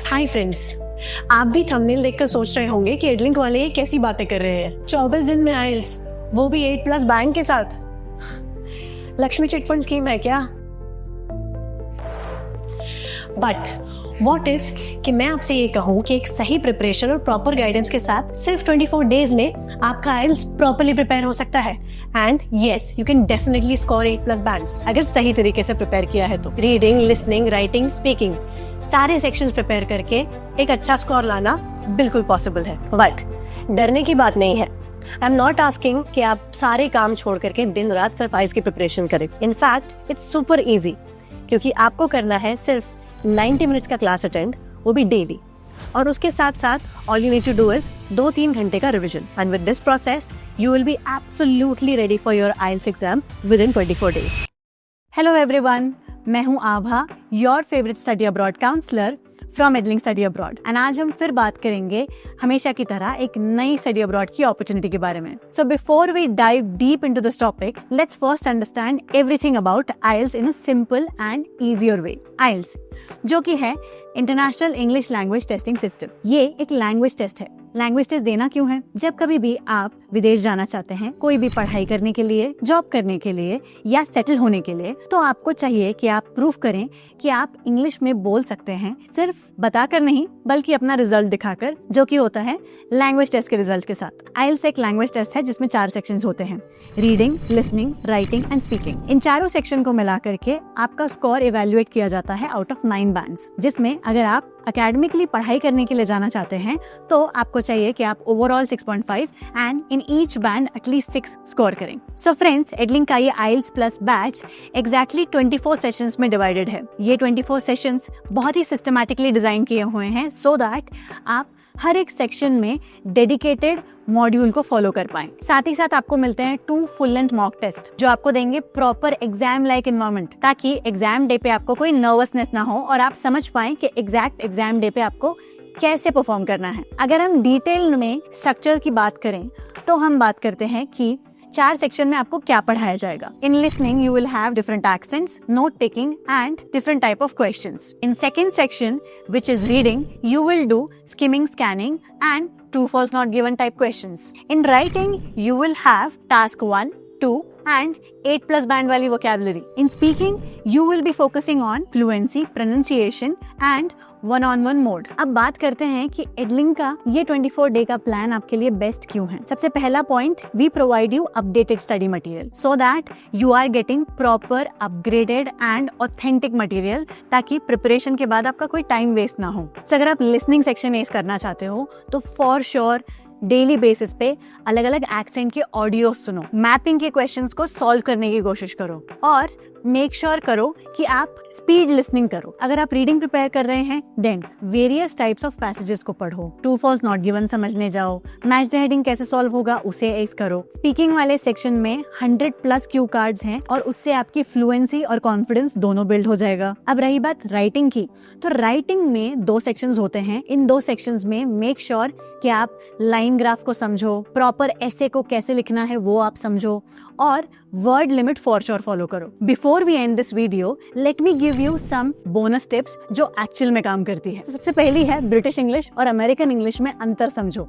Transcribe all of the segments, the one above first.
Hi friends, आप भी thumbnail देखकर सोच रहे होंगे कि एडलिंक वाले ये कैसी बातें कर रहे हैं। 24 दिन में आइल्स, वो भी 8+ बैंक के साथ। लक्ष्मी चिटफंड स्कीम है क्या? बट व्हाट इफ कि मैं आपसे ये कहूँ कि एक सही प्रिपरेशन और प्रॉपर गाइडेंस के साथ सिर्फ 24 डेज में आपका आइल्स प्रॉपर्ली प्रिपेयर हो सकता है। And yes, you can definitely score 8+ bands अगर सही तरीके से प्रिपेयर किया है तो। रीडिंग, लिसनिंग, राइटिंग, स्पीकिंग, सारे सेक्शंस प्रिपेयर करके एक अच्छा स्कोर लाना बिल्कुल पॉसिबल है। बट डरने की बात नहीं है। आई एम नॉट आस्किंग कि आप सारे काम छोड़ करके दिन रात सिर्फ आइल्स की प्रिपरेशन करें। इनफैक्ट इट्स सुपर इजी, क्योंकि आपको करना है सिर्फ 90 मिनट्स का क्लास अटेंड, वो भी डेली। और उसके साथ साथ all you need to do is 2-3 घंटे का revision. And with this process you will be absolutely ready for your IELTS exam within 24 days. Hello everyone, मैं हूं Abha, your favourite study abroad counsellor from Edlink study abroad. And आज हम फिर बात करेंगे हमेशा की तरह एक नई स्टडी अब्रॉड की अपॉर्चुनिटी के बारे में। So before we dive deep into this topic, let's first understand everything about IELTS in a simple and easier way. IELTS जो कि है international English language testing system, ये एक लैंग्वेज टेस्ट है। लैंग्वेज टेस्ट देना क्यों है? जब कभी भी आप विदेश जाना चाहते हैं, कोई भी पढ़ाई करने के लिए, जॉब करने के लिए या सेटल होने के लिए, तो आपको चाहिए कि आप प्रूफ करें कि आप इंग्लिश में बोल सकते हैं, सिर्फ बताकर नहीं बल्कि अपना रिजल्ट दिखाकर, जो कि होता है लैंग्वेज टेस्ट के रिजल्ट के साथ। आइल्स एक लैंग्वेज टेस्ट है जिसमें 4 सेक्शंस होते हैं: reading, listening, writing and speaking. इन चारों सेक्शन को मिला करके आपका स्कोर इवेल्युएट किया जाता है आउट ऑफ 9 बैंड्स, जिसमें अगर आप अकेडमिकली पढ़ाई करने के लिए जाना चाहते हैं तो आपको चाहिए कि आप overall 6.5 and in each band at least 6 score करें। सो फ्रेंड्स, एडलिंक का ये आइल्स प्लस बैच एग्जैक्टली 24 सेशंस में डिवाइडेड है। ये 24 सेशंस बहुत ही सिस्टमैटिकली डिजाइन किए हुए हैं सो दैट आप हर एक सेक्शन में डेडिकेटेड मॉड्यूल को फॉलो कर पाएं। साथ ही साथ आपको मिलते हैं 2 फुल लेंथ मॉक टेस्ट जो आपको देंगे प्रॉपर एग्जाम लाइक एनवायरनमेंट, ताकि एग्जाम डे पे आपको कोई नर्वसनेस ना हो और आप समझ पाएं कि एग्जैक्ट एग्जाम डे पे आपको कैसे परफॉर्म करना है। अगर हम डिटेल में स्ट्रक्चर की बात करें तो हम बात करते हैं कि 4 सेक्शन में आपको क्या पढ़ाया जाएगा। In listening you will have different accents, note taking and different type of questions. In second section which is reading you will do skimming, scanning and true false not given type questions. In writing you will have task 1, 2 and 8+ band वाली vocabulary. In speaking you will be focusing on fluency, pronunciation and one-on-one mode. अब बात करते हैं कि एडलिंक का ये 24 day का plan आपके लिए बेस्ट क्यों है। सबसे पहला point, we provide you updated study material so that you are getting proper upgraded and authentic material, ताकि प्रिपरेशन के बाद आपका कोई टाइम वेस्ट ना हो। So, अगर आप लिसनिंग सेक्शन एस करना चाहते हो तो फॉर श्योर डेली बेसिस पे अलग अलग एक्सेंट के ऑडियो सुनो, मैपिंग के क्वेश्चंस को सॉल्व करने की कोशिश करो और मेक श्योर करो कि आप स्पीड लिसनिंग करो। अगर आप रीडिंग प्रिपेयर कर रहे हैं then various types of passages को पढ़ो, ट्रू फॉल्स नॉट गिवन समझने जाओ, मैच द हेडिंग कैसे सॉल्व होगा उसे एस करो। स्पीकिंग वाले सेक्शन में 100+ क्यू कार्ड्स हैं और उससे आपकी फ्लुएंसी और कॉन्फिडेंस दोनों बिल्ड हो जाएगा। अब रही बात राइटिंग की, तो राइटिंग में 2 सेक्शंस होते हैं। इन 2 सेक्शंस में मेक श्योर कि आप लाइन ग्राफ को समझो, प्रॉपर एसे को कैसे लिखना है वो आप समझो और word limit for sure follow करो। Before we end this video, let me give you some bonus tips जो एक्चुअल में काम करती है। सबसे पहली है ब्रिटिश इंग्लिश और अमेरिकन इंग्लिश में अंतर समझो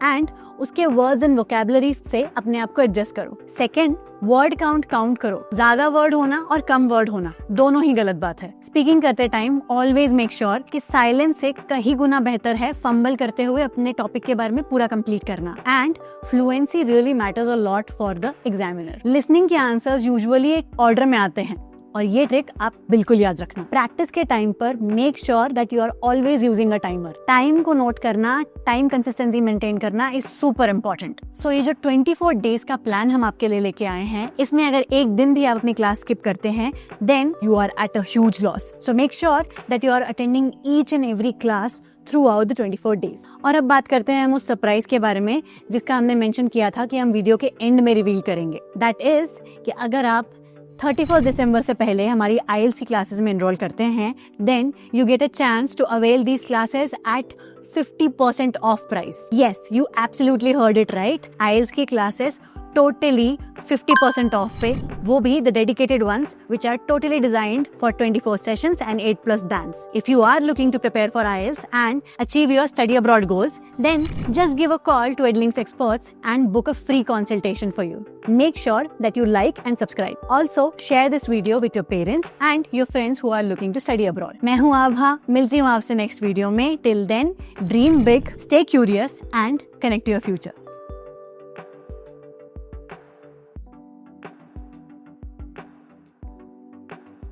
एंड उसके वर्ड्स एंड वोकैबुलरी से अपने आप को एडजस्ट करो। सेकंड, वर्ड काउंट करो। ज्यादा वर्ड होना और कम वर्ड होना दोनों ही गलत बात है। स्पीकिंग करते टाइम ऑलवेज मेक श्योर कि साइलेंस से कहीं गुना बेहतर है फंबल करते हुए अपने टॉपिक के बारे में पूरा कंप्लीट करना। And fluency really matters a lot for the examiner. Listening के आंसर्स यूजुअली एक ऑर्डर में आते हैं और ये ट्रिक आप बिल्कुल याद रखना। प्रैक्टिस के टाइम पर make sure that you are always using a timer. Time को नोट करना, टाइम कंसिस्टेंसी मेंटेन करना इज सुपर इंपॉर्टेंट। सो ये जो 24 डेज का प्लान हम आपके लिए लेके आए हैं, इसमें अगर एक दिन भी आप अपनी क्लास स्किप करते हैं then you are at a huge loss. So make sure that you are attending each and every class throughout the 24 days. और अब बात करते हैं हम उस सरप्राइज के बारे में जिसका हमने मेंशन किया था कि हम वीडियो के एंड में रिवील करेंगे। दैट इज कि अगर आप 31 दिसंबर से पहले हमारी आइल्स की क्लासेस में एनरोल करते हैं then you get a chance to avail these classes at 50% off price. Yes, you absolutely heard it right. IELTS की क्लासेस totally 50% off पे, वो भी the dedicated ones which are totally designed for 24 sessions and 8+ bands. If you are looking to prepare for IELTS and achieve your study abroad goals, then just give a call to Edlink's experts and book a free consultation for you. Make sure that you like and subscribe. Also, share this video with your parents and your friends who are looking to study abroad. मैं हूँ आभा, मिलती हूँ आपसे next video में. Till then, dream big, stay curious and connect to your future.